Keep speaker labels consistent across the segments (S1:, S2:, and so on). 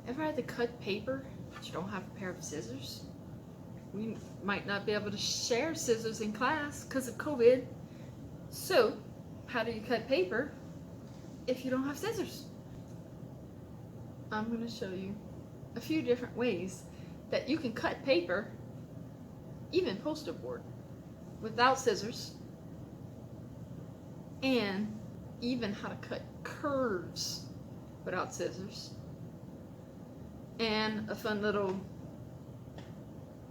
S1: Ever had to cut paper but you don't have a pair of scissors? We might not be able to share scissors in class because of COVID. So, how do you cut paper if you don't have scissors? I'm going to show you a few different ways that you can cut paper, even poster board, without scissors, and even how to cut curves without scissors, and a fun little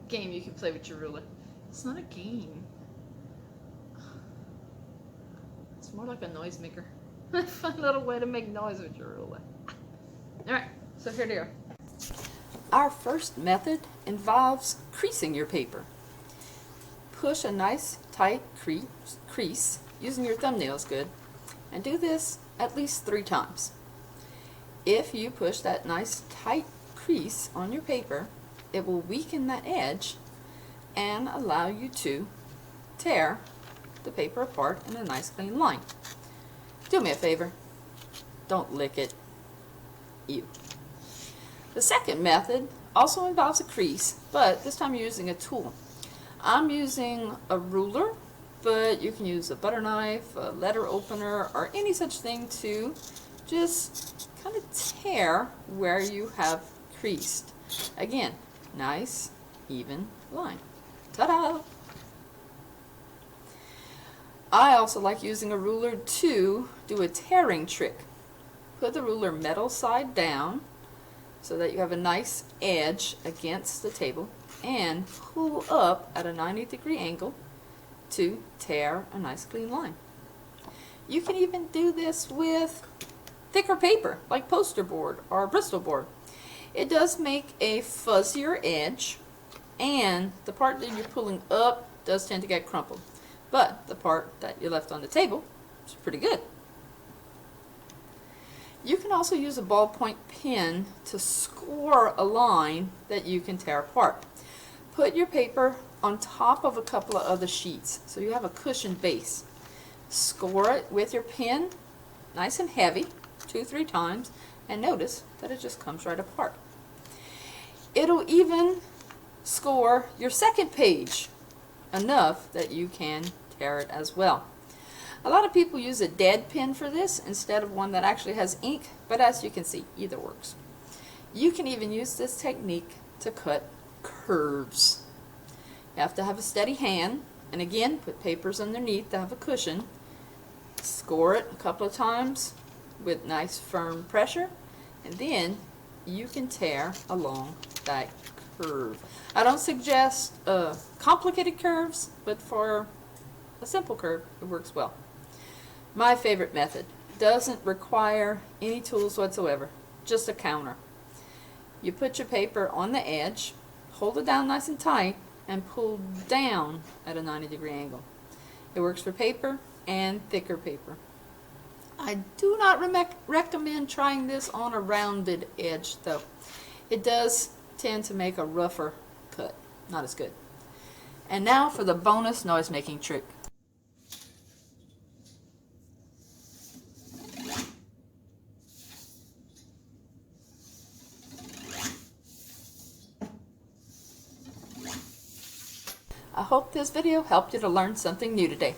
S1: game you can play with your ruler. It's not a game. It's more like a noisemaker. A fun little way to make noise with your ruler. Alright, so here they are. Our first method involves creasing your paper. Push a nice tight crease using your thumbnails good, and do this at least 3 times. If you push that nice tight crease on your paper, it will weaken that edge and allow you to tear the paper apart in a nice clean line. Do me a favor, don't lick it. Ew. The second method also involves a crease, but this time you're using a tool. I'm using a ruler, but you can use a butter knife, a letter opener, or any such thing to just kind of tear where you have creased. Again, nice, even line. Ta-da! I also like using a ruler to do a tearing trick. Put the ruler metal side down so that you have a nice edge against the table, and pull up at a 90-degree angle to tear a nice clean line. You can even do this with thicker paper like poster board or Bristol board. It does make a fuzzier edge, and the part that you're pulling up does tend to get crumpled, but the part that you left on the table is pretty good. You can also use a ballpoint pen to score a line that you can tear apart. Put your paper on top of a couple of other sheets so you have a cushioned base. Score it with your pen nice and heavy 2-3 times, and notice that it just comes right apart. It'll even score your second page enough that you can tear it as well. A lot of people use a dead pen for this instead of one that actually has ink, but as you can see, either works. You can even use this technique to cut curves. You have to have a steady hand, and again, put papers underneath to have a cushion. Score it a couple of times with nice firm pressure, and then you can tear along that curve. I don't suggest complicated curves, but for a simple curve, it works well. My favorite method doesn't require any tools whatsoever, just a counter. You put your paper on the edge, hold it down nice and tight, and pull down at a 90-degree angle. It works for paper and thicker paper. I do not recommend trying this on a rounded edge though. It does tend to make a rougher cut, not as good. And now for the bonus noise making trick. I hope this video helped you to learn something new today.